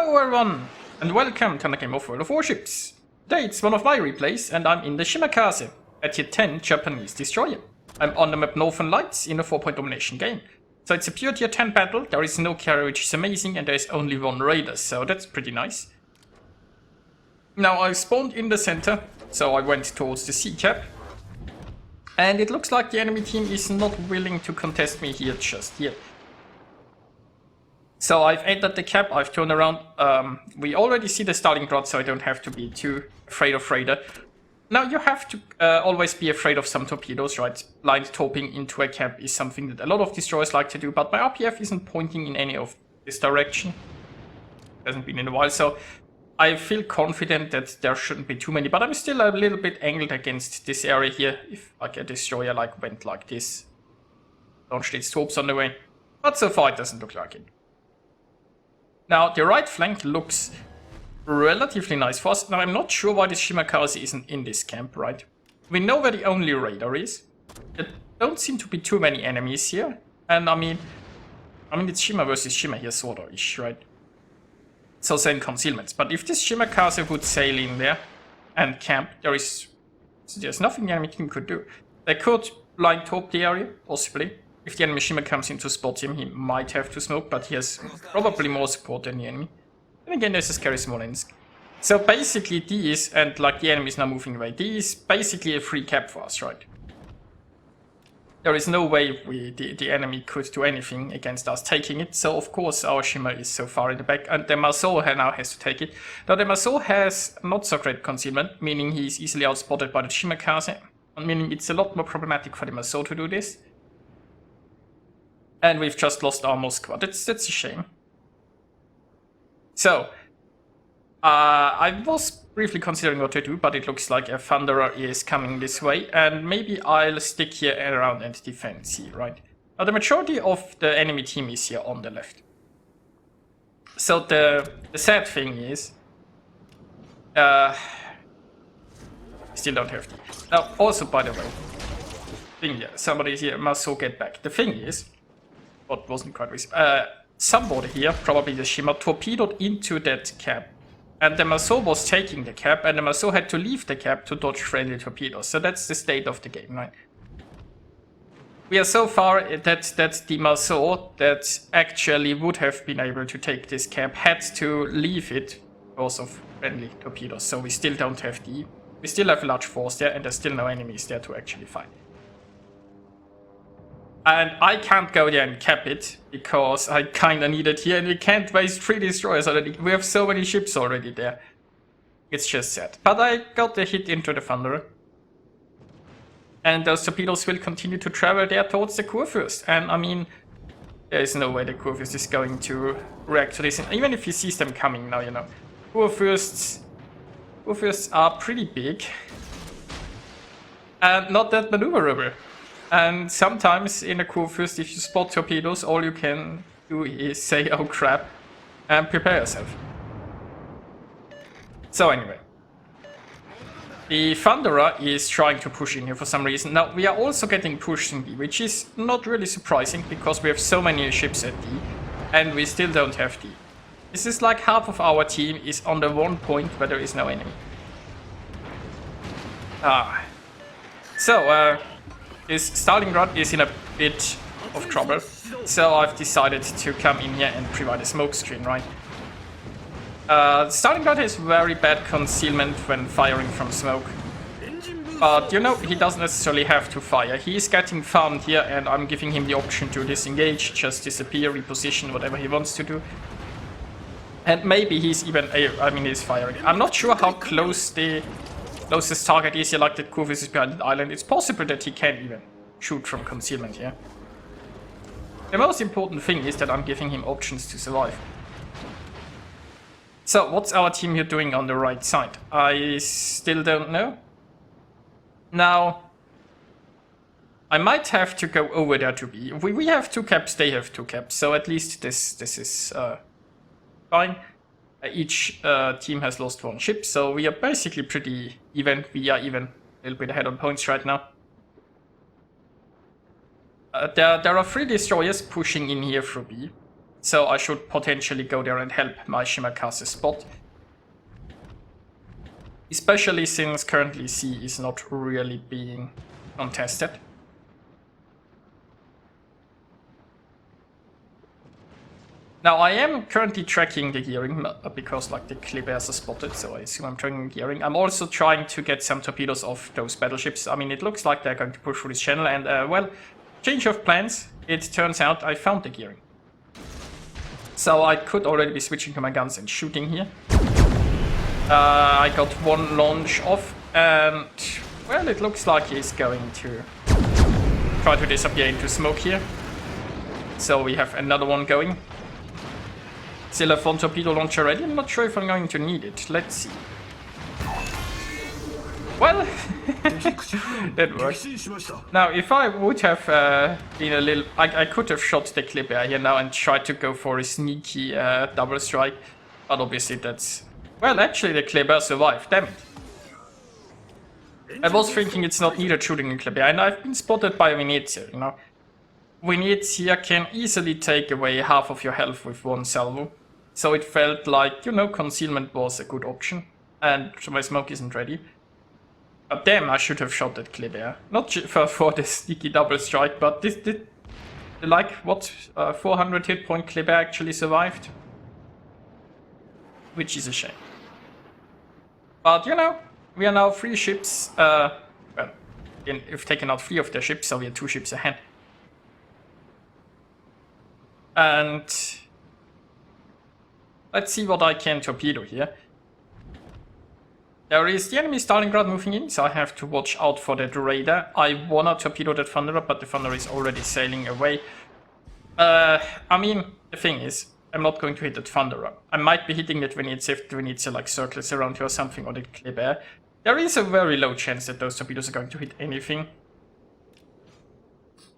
Hello everyone, and welcome to another game of World of Warships. Today it's one of my replays, and I'm in the Shimakaze, a tier 10 Japanese destroyer. I'm on the map Northern Lights in a 4-point domination game. So it's a pure tier 10 battle, there is no carry, which is amazing, and there is only one raider, so that's pretty nice. Now I spawned in the center, so I went towards the sea cap. And it looks like the enemy team is not willing to contest me here just yet. So I've entered the cap, I've turned around. We already see the starting rod, so I don't have to be too afraid of raider. Now you have to always be afraid of some torpedoes, right? Blind torping into a cap is something that a lot of destroyers like to do, but my RPF isn't pointing in any of this direction. Hasn't been in a while, so I feel confident that there shouldn't be too many, but I'm still a little bit angled against this area here. If like a destroyer went like this, launched its torps on the way, but so far it doesn't look like it. Now, the right flank looks relatively nice for us. Now, I'm not sure why this Shimakaze isn't in this camp, right? We know where the only raider is. There don't seem to be too many enemies here. And I mean it's Shima versus Shima here, sort of ish, right? So same concealments. But if this Shimakaze would sail in there and camp, there's nothing the enemy team could do. They could blind torp the area, possibly. If the enemy Shima comes in to spot him, he might have to smoke, but he has probably more support than the enemy. And again, there's a scary Smolensk. So basically these, and like the enemy is now moving away, these basically a free cap for us, right? There is no way the enemy could do anything against us taking it, so of course our Shima is so far in the back, and the Maso now has to take it. Now the Maso has not so great concealment, meaning he's easily outspotted by the Shimakaze, meaning it's a lot more problematic for the Maso to do this. And we've just lost our Moskva. That's a shame. So, I was briefly considering what to do, but it looks like a Thunderer is coming this way, and maybe I'll stick here around and defend C, right? Now, the majority of the enemy team is here on the left. So, the sad thing is, still don't have D. Now, also, by the way, somebody here must so get back. The thing is, what wasn't quite visible. Somebody here, probably the Shima, torpedoed into that cap. And the Maso was taking the cap, and the Maso had to leave the cap to dodge friendly torpedoes. So that's the state of the game, right? We are so far that the Maso that actually would have been able to take this cap had to leave it because of friendly torpedoes. So we still don't have we still have a large force there, and there's still no enemies there to actually fight. And I can't go there and cap it, because I kinda need it here, and we can't waste 3 destroyers already. We have so many ships already there. It's just sad. But I got the hit into the Thunderer. And those torpedoes will continue to travel there towards the Kurfürst. And I mean, there is no way the Kurfürst is going to react to this. And even if he sees them coming now, you know. Kurfürsts are pretty big. And not that maneuverable. And sometimes in a Kurfürst, if you spot torpedoes, all you can do is say, oh crap, and prepare yourself. So anyway. The Thunderer is trying to push in here for some reason. Now, we are also getting pushed in D, which is not really surprising, because we have so many ships at D, and we still don't have D. This is like half of our team is on the one point where there is no enemy. This starting rod is in a bit of trouble, so I've decided to come in here and provide a smoke screen, right? Starting rod has very bad concealment when firing from smoke. But, you know, he doesn't necessarily have to fire. He is getting farmed here, and I'm giving him the option to disengage, just disappear, reposition, whatever he wants to do. And maybe he's even, he's firing. I'm not sure how close the closest target is here, like that Kurfürst is behind the island. It's possible that he can even shoot from concealment here. The most important thing is that I'm giving him options to survive. So, what's our team here doing on the right side? I still don't know. Now, I might have to go over there to be. We have 2 caps, they have 2 caps, so at least this is fine. Each team has lost 1 ship, so we are basically pretty even. We are even a little bit ahead on points right now. There are 3 destroyers pushing in here through B. So I should potentially go there and help my Shimakaze spot. Especially since currently C is not really being contested. Now I am currently tracking the gearing because like the clippers are spotted, so I assume I'm tracking gearing. I'm also trying to get some torpedoes off those battleships. I mean, it looks like they're going to push through this channel, and well, change of plans. It turns out I found the gearing. So I could already be switching to my guns and shooting here. I got one launch off, and well, it looks like he's going to try to disappear into smoke here. So we have another one going. Still have one torpedo launcher ready. I'm not sure if I'm going to need it. Let's see. Well, that worked. Now, if I would have been a little... I could have shot the clipper here now and tried to go for a sneaky double strike. But obviously that's... Well, actually the clipper survived. Damn it. I was thinking it's not needed shooting a clipper. And I've been spotted by Venezia, you know. Venezia can easily take away half of your health with one salvo. So it felt like, you know, concealment was a good option. And my smoke isn't ready. But damn, I should have shot that clipper. Not for the sneaky double strike, but this did, like, what, 400 hit point clipper actually survived. Which is a shame. But, you know, we are now 3 ships. Well, we've taken out 3 of their ships, so we are 2 ships ahead. And let's see what I can torpedo here. There is the enemy Stalingrad moving in, so I have to watch out for that radar. I wanna torpedo that Thunderer, but the Thunderer is already sailing away. I mean, the thing is, I'm not going to hit that Thunderer. I might be hitting that Venezia if Venezia like circles around here or something, or the Kleber. There is a very low chance that those torpedoes are going to hit anything.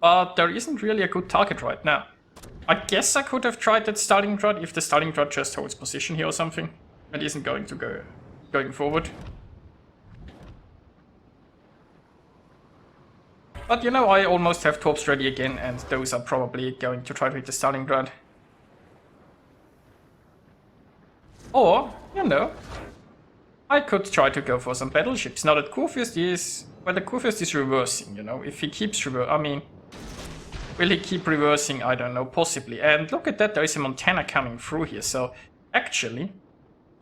But there isn't really a good target right now. I guess I could have tried that Stalingrad if the Stalingrad just holds position here or something. And isn't going to go going forward. But you know, I almost have torps ready again, and those are probably going to try to hit the Stalingrad. Or, you know, I could try to go for some battleships. Now that Kurfürst is... Well, the Kurfürst is reversing, you know. If he keeps reversing... I mean... Will he keep reversing? I don't know, possibly. And look at that, there is a Montana coming through here, so... Actually...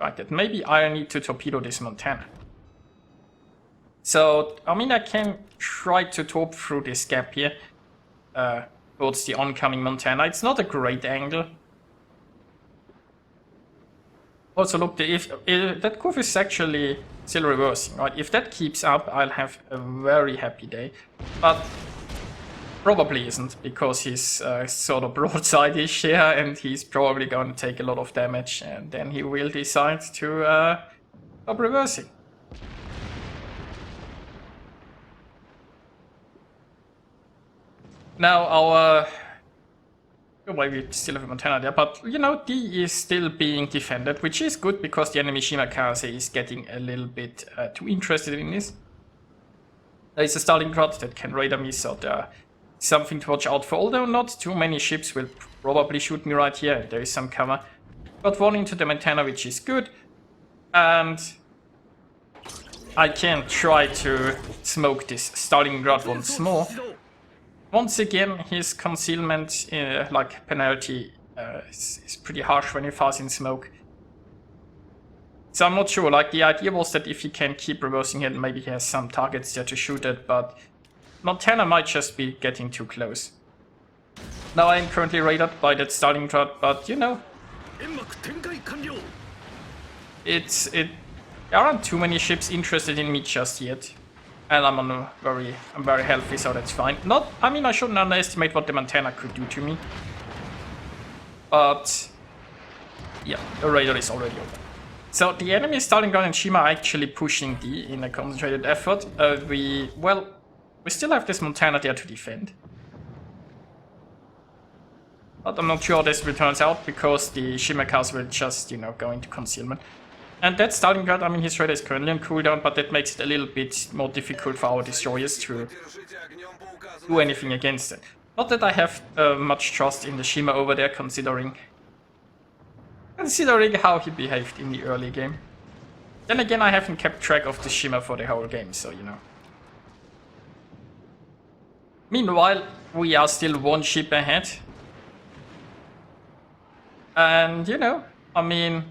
Right, that maybe I need to torpedo this Montana. So, I mean, I can try to torp through this gap here. Towards the oncoming Montana. It's not a great angle. Also, look, if that curve is actually still reversing, right? If that keeps up, I'll have a very happy day. But probably isn't, because he's sort of broadside-ish here, and he's probably going to take a lot of damage, and then he will decide to stop reversing. Now our... Oh, well, we still have a Montana there, but, you know, D is still being defended, which is good, because the enemy Shimakaze is getting a little bit too interested in this. There is a Stalingrad that can radar me, so there is something to watch out for, although not too many ships will probably shoot me right here. There is some cover. Got one into the Montana, which is good, and I can try to smoke this Stalingrad once more. Once again, his concealment, like penalty, is pretty harsh when he fires in smoke. So I'm not sure, like the idea was that if he can keep reversing it, maybe he has some targets there to shoot at, but Montana might just be getting too close. Now I am currently radared by that Stalingrad, but you know, there aren't too many ships interested in me just yet. And I'm very healthy, so that's fine. I mean, I shouldn't underestimate what the Montana could do to me. But yeah, the radar is already open. So the enemy Stalingrad and Shima are actually pushing D in a concentrated effort. We still have this Montana there to defend. But I'm not sure how this will turn out, because the Shimakaze will just, you know, go into concealment. And that Stalingrad, I mean, his radar is currently on cooldown, but that makes it a little bit more difficult for our destroyers to do anything against it. Not that I have much trust in the Shima over there, considering considering how he behaved in the early game. Then again, I haven't kept track of the Shima for the whole game, so you know. Meanwhile, we are still one ship ahead. And, you know, I mean,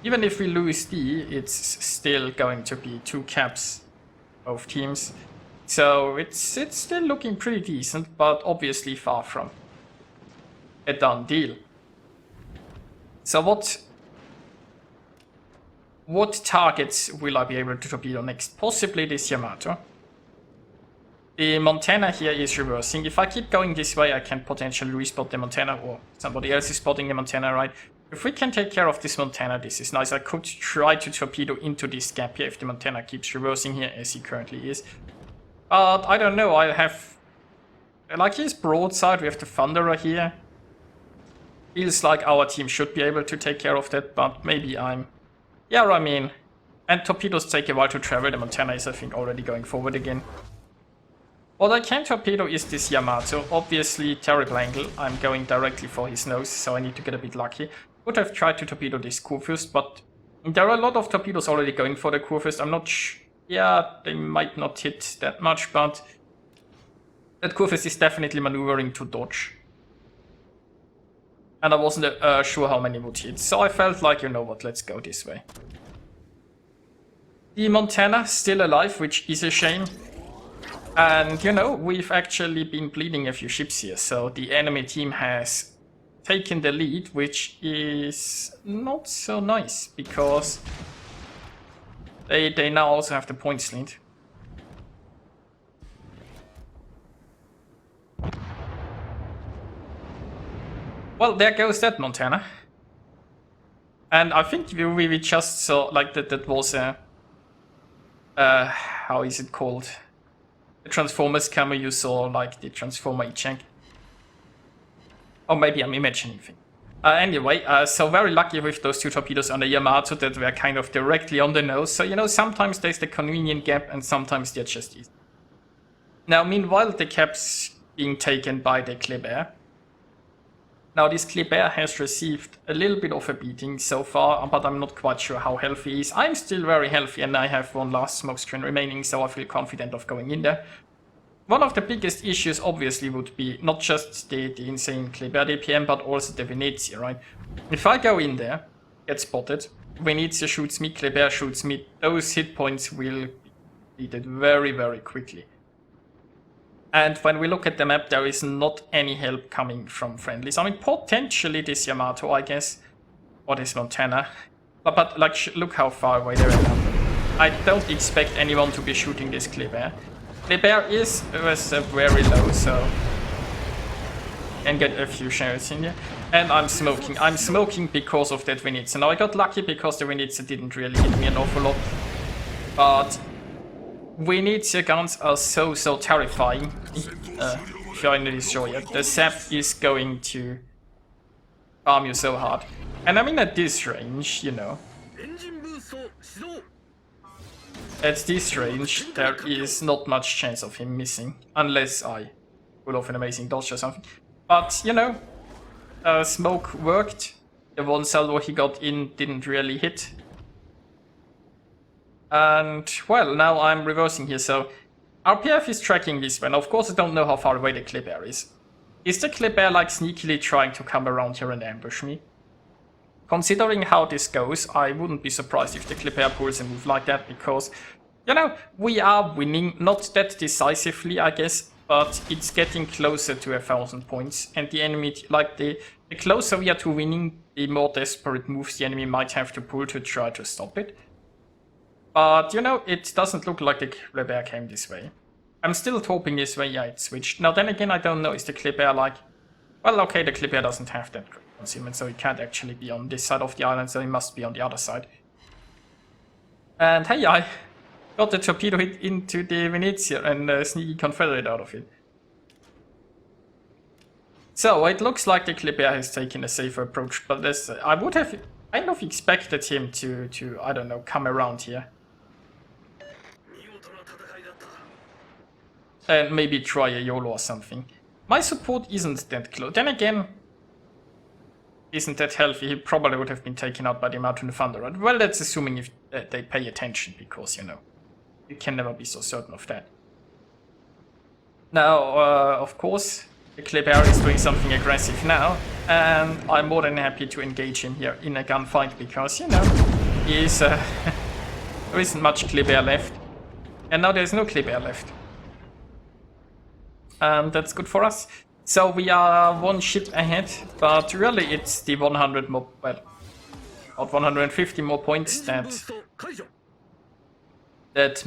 even if we lose D, it's still going to be 2 caps of teams. So it's still looking pretty decent, but obviously far from a done deal. So what targets will I be able to torpedo next? Possibly this Yamato. The Montana here is reversing. If I keep going this way, I can potentially respot the Montana, or somebody else is spotting the Montana, right? If we can take care of this Montana, this is nice. I could try to torpedo into this gap here if the Montana keeps reversing here, as he currently is. But I don't know, I have... Like his broadside, we have the Thunderer here. Feels like our team should be able to take care of that, but maybe I'm... Yeah, I mean... And torpedoes take a while to travel. The Montana is, I think, already going forward again. What I can torpedo is this Yamato. Obviously, terrible angle. I'm going directly for his nose, so I need to get a bit lucky. Would have tried to torpedo this Kurfürst, but there are a lot of torpedoes already going for the Kurfürst. I'm not yeah, they might not hit that much, but that Kurfürst is definitely maneuvering to dodge. And I wasn't sure how many would hit, so I felt like, you know what, let's go this way. The Montana still alive, which is a shame. And, you know, we've actually been bleeding a few ships here, so the enemy team has taken the lead, which is not so nice, because they now also have the points lead. Well, there goes that Montana. And I think we just saw, like, that was a... how is it called? The Transformers camera, you saw, like, the Transformer Ichank. Or maybe I'm imagining things. Anyway, so very lucky with those 2 torpedoes on the Yamato that were kind of directly on the nose. So, you know, sometimes there's the convenient gap and sometimes they're just easy. Now, meanwhile, the cap's being taken by the Kleber. Now, this Kleber has received a little bit of a beating so far, but I'm not quite sure how healthy he is. I'm still very healthy and I have 1 last smoke screen remaining, so I feel confident of going in there. One of the biggest issues obviously would be not just the insane Kleber DPM, but also the Venezia, right? If I go in there, get spotted, Venezia shoots me, Kleber shoots me, those hit points will be deleted very, very quickly. And when we look at the map, there is not any help coming from friendlies. I mean, potentially this Yamato, I guess, or this Montana. But like, look how far away they are now. I don't expect anyone to be shooting this Kleber. Kleber was very low, so can get a few shots in here. And I'm smoking. I'm smoking because of that Venezia. Now I got lucky because the Venezia didn't really hit me an awful lot. But Venezia guns are so terrifying. If you're not sure yet, the Zap is going to farm you so hard. And I mean at this range, you know. At this range, there is not much chance of him missing, unless I pull off an amazing dodge or something. But, you know, smoke worked. The 1 salvo he got in didn't really hit. And, well, now I'm reversing here, so RPF is tracking this one. Of course, I don't know how far away the Kleber is. Is the Kleber, like, sneakily trying to come around here and ambush me? Considering how this goes, I wouldn't be surprised if the Kleber pulls a move like that, because, you know, we are winning, not that decisively, I guess, but it's getting closer to 1,000 points, and the enemy, like, the closer we are to winning, the more desperate moves the enemy might have to pull to try to stop it. But, you know, it doesn't look like the Kleber came this way. I'm still hoping this way, yeah, it switched. Now, then again, I don't know, is the Kleber like... Well, okay, the Kleber doesn't have that concealment, so he can't actually be on this side of the island, so he must be on the other side. And hey, I got the torpedo hit into the Venezia and sneaky Confederate out of it. So, it looks like the Kleber has taken a safer approach, but I would have kind of expected him to, I don't know, come around here. And maybe try a YOLO or something. My support isn't that close. Then again, isn't that healthy, he probably would have been taken out by the Yamato and the Thunder Rod. Well, that's assuming if they pay attention, because, you know, you can never be so certain of that. Now, of course, the Kleber is doing something aggressive now, and I'm more than happy to engage him here in a gunfight, because, you know, he is, there isn't much Kleber left. And now there's no Kleber left. And that's good for us. So we are one ship ahead, but really it's the 100 more, well, about 150 more points that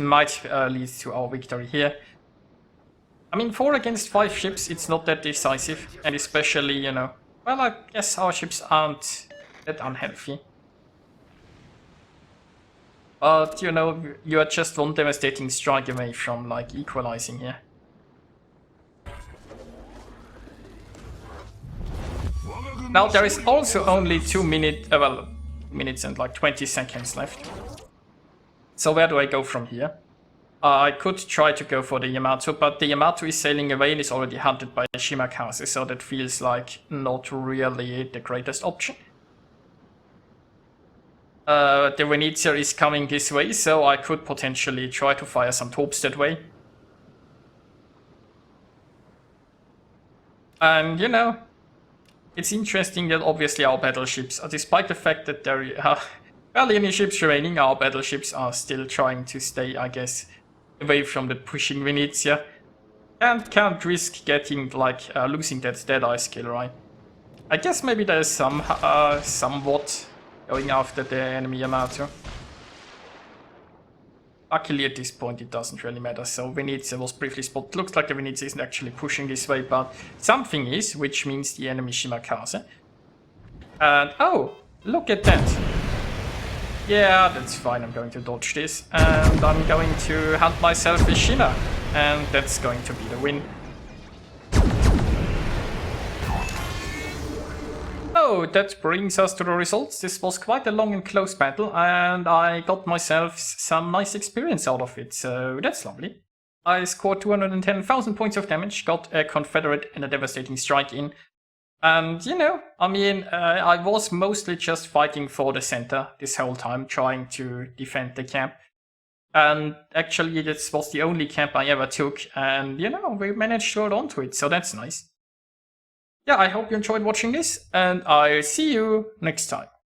might lead to our victory here. I mean, 4 against 5 ships, it's not that decisive, and especially, you know, well, I guess our ships aren't that unhealthy. But, you know, you are just one devastating strike away from, like, equalizing here. Now, there is also only 2 minutes, well, minutes and like 20 seconds left. So where do I go from here? I could try to go for the Yamato, but the Yamato is sailing away and is already hunted by Shimakaze, so that feels like not really the greatest option. The Venezia is coming this way, so I could potentially try to fire some torps that way. And, you know, it's interesting that obviously our battleships, despite the fact that there are barely any ships remaining, our battleships are still trying to stay, I guess, away from the pushing Venezia. And can't risk getting, like, losing that Deadeye skill, right? I guess maybe there's some, somewhat going after the enemy Yamato. Luckily at this point it doesn't really matter, so Venezia was briefly spotted. Looks like the Venezia isn't actually pushing this way, but something is, which means the enemy Shimakaze. And oh, look at that. Yeah, that's fine, I'm going to dodge this, and I'm going to hunt myself with Shina, and that's going to be the win. Oh, that brings us to the results. This was quite a long and close battle, and I got myself some nice experience out of it, so that's lovely. I scored 210,000 points of damage, got a Confederate and a devastating strike in, and, you know, I mean, I was mostly just fighting for the center this whole time, trying to defend the camp. And actually, this was the only camp I ever took, and, you know, we managed to hold on to it, so that's nice. Yeah, I hope you enjoyed watching this, and I'll see you next time.